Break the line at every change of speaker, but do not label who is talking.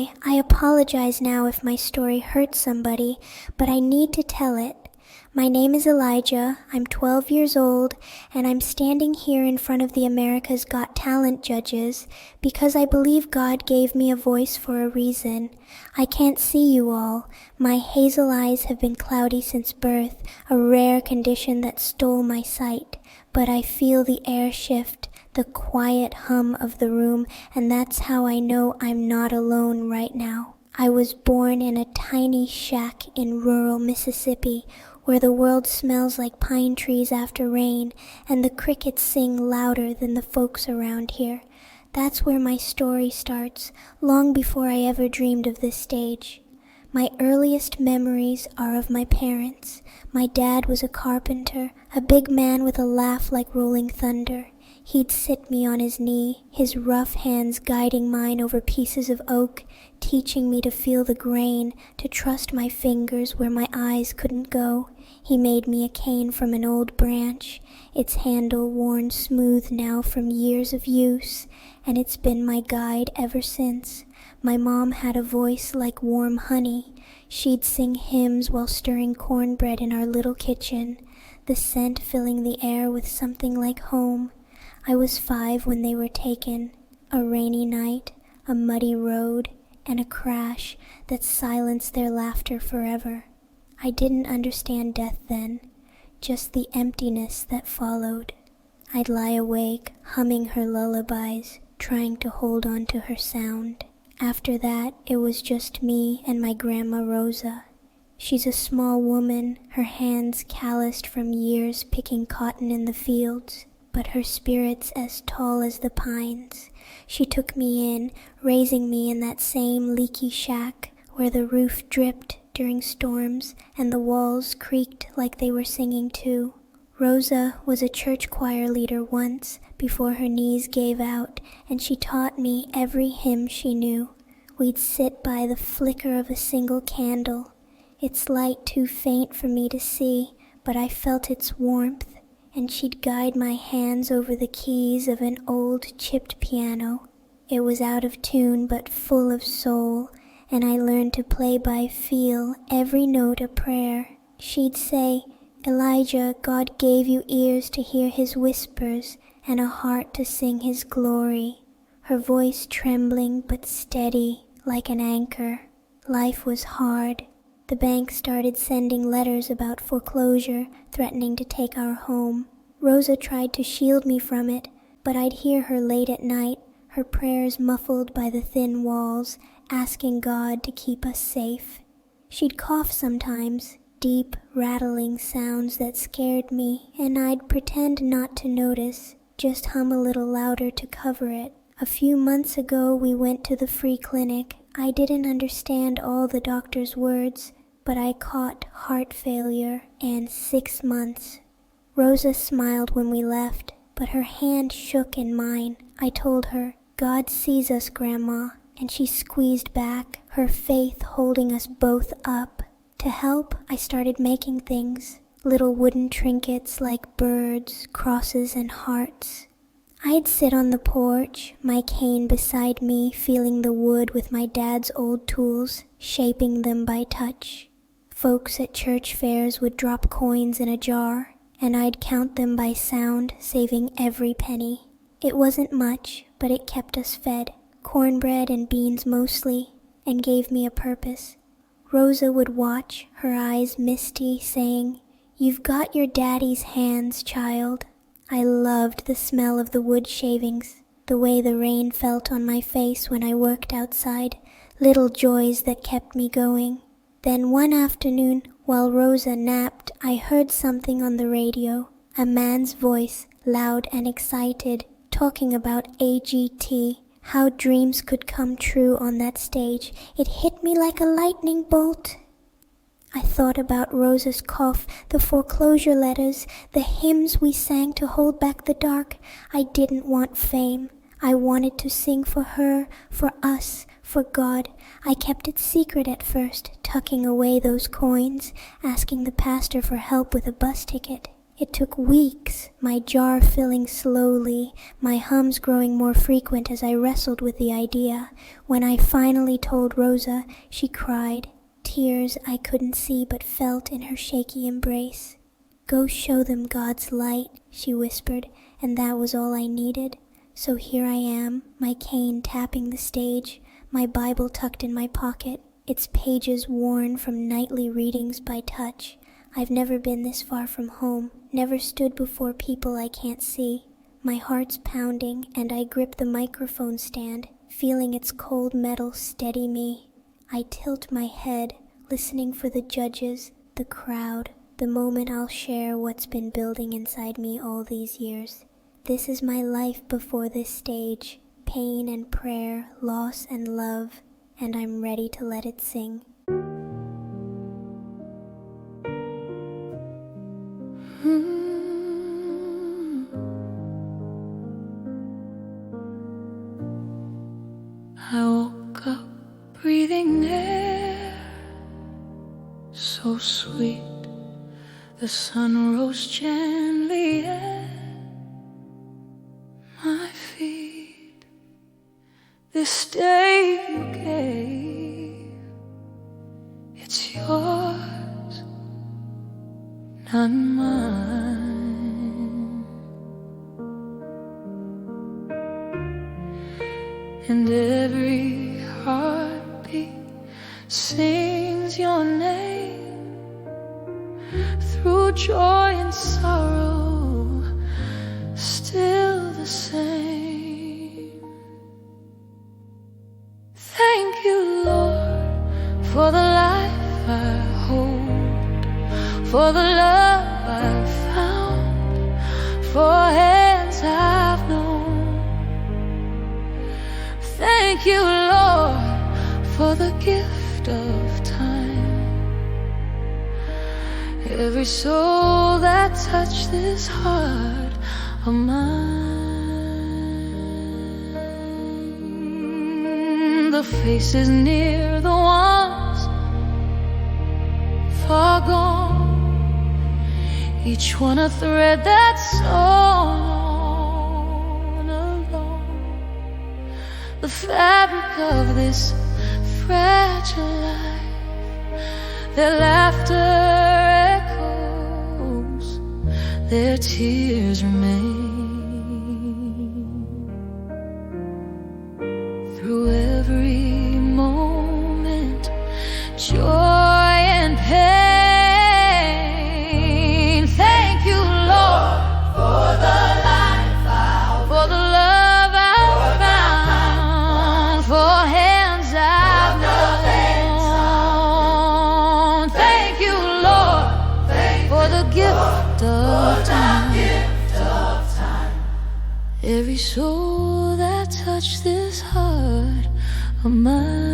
Hi, I apologize now if my story hurts somebody, but I need to tell it. My name is Elijah, I'm 12 years old, and I'm standing here in front of the America's Got Talent judges because I believe God gave me a voice for a reason. I can't see you all. My hazel eyes have been cloudy since birth, a rare condition that stole my sight, but I feel the air shift, the quiet hum of the room, and that's how I know I'm not alone right now. I was born in a tiny shack in rural Mississippi, where the world smells like pine trees after rain, and the crickets sing louder than the folks around here. That's where my story starts, long before I ever dreamed of this stage. My earliest memories are of my parents. My dad was a carpenter, a big man with a laugh like rolling thunder. He'd sit me on his knee, his rough hands guiding mine over pieces of oak, teaching me to feel the grain, to trust my fingers where my eyes couldn't go. He made me a cane from an old branch, its handle worn smooth now from years of use, and it's been my guide ever since. My mom had a voice like warm honey. She'd sing hymns while stirring cornbread in our little kitchen, the scent filling the air with something like home. I was 5 when they were taken, a rainy night, a muddy road, and a crash that silenced their laughter forever. I didn't understand death then, just the emptiness that followed. I'd lie awake, humming her lullabies, trying to hold on to her sound. After that, it was just me and my Grandma Rosa. She's a small woman, her hands calloused from years picking cotton in the fields, but her spirit's as tall as the pines. She took me in, raising me in that same leaky shack where the roof dripped during storms and the walls creaked like they were singing too. Rosa was a church choir leader once before her knees gave out, and she taught me every hymn she knew. We'd sit by the flicker of a single candle, its light too faint for me to see, but I felt its warmth, and she'd guide my hands over the keys of an old chipped piano. It was out of tune but full of soul, and I learned to play by feel, every note a prayer. She'd say, "Elijah, God gave you ears to hear his whispers and a heart to sing his glory." Her voice trembling but steady like an anchor. Life was hard. The bank started sending letters about foreclosure, threatening to take our home. Rosa tried to shield me from it, but I'd hear her late at night, her prayers muffled by the thin walls, asking God to keep us safe. She'd cough sometimes, deep, rattling sounds that scared me, and I'd pretend not to notice, just hum a little louder to cover it. A few months ago we went to the free clinic. I didn't understand all the doctor's words, but I caught heart failure and 6 months. Rosa smiled when we left, but her hand shook in mine. I told her, "God sees us, Grandma," and she squeezed back, her faith holding us both up. To help, I started making things, little wooden trinkets like birds, crosses, and hearts. I'd sit on the porch, my cane beside me, feeling the wood with my dad's old tools, shaping them by touch. Folks at church fairs would drop coins in a jar, and I'd count them by sound, saving every penny. It wasn't much, but it kept us fed, cornbread and beans mostly, and gave me a purpose. Rosa would watch, her eyes misty, saying, "You've got your daddy's hands, child." I loved the smell of the wood shavings, the way the rain felt on my face when I worked outside, little joys that kept me going. Then one afternoon, while Rosa napped, I heard something on the radio, a man's voice, loud and excited, talking about AGT, how dreams could come true on that stage. It hit me like a lightning bolt. I thought about Rosa's cough, the foreclosure letters, the hymns we sang to hold back the dark. I didn't want fame. I wanted to sing for her, for us, for God. I kept it secret at first, tucking away those coins, asking the pastor for help with a bus ticket. It took weeks, my jar filling slowly, my hums growing more frequent as I wrestled with the idea. When I finally told Rosa, she cried, tears I couldn't see but felt in her shaky embrace. "Go show them God's light," she whispered, and that was all I needed. So here I am, my cane tapping the stage, my Bible tucked in my pocket, its pages worn from nightly readings by touch. I've never been this far from home, never stood before people I can't see. My heart's pounding, and I grip the microphone stand, feeling its cold metal steady me. I tilt my head, listening for the judges, the crowd, the moment I'll share what's been building inside me all these years. This is my life before this stage, pain and prayer, loss and love, and I'm ready to let it sing.
I woke up breathing air so sweet. The sun rose gently at my feet. This day you gave, it's yours, not mine. And every heartbeat sings your name. Through joy and sorrow, still the same. Thank you, Lord, for the life I hold, for the love I've found, for hands I've known. Thank you, Lord, for the gift of time. Every soul that touched this heart of mine. The faces near, the ones far gone, each one a thread that's on alone. The fabric of this fragile life, their laughter echoes, their tears remain. Through every moment, joy and pain. Thank you, Lord, for the life I've, for the love I've found, for hands I've known. Thank you, Lord, for the gift of time. Every soul that touched this heart of mine.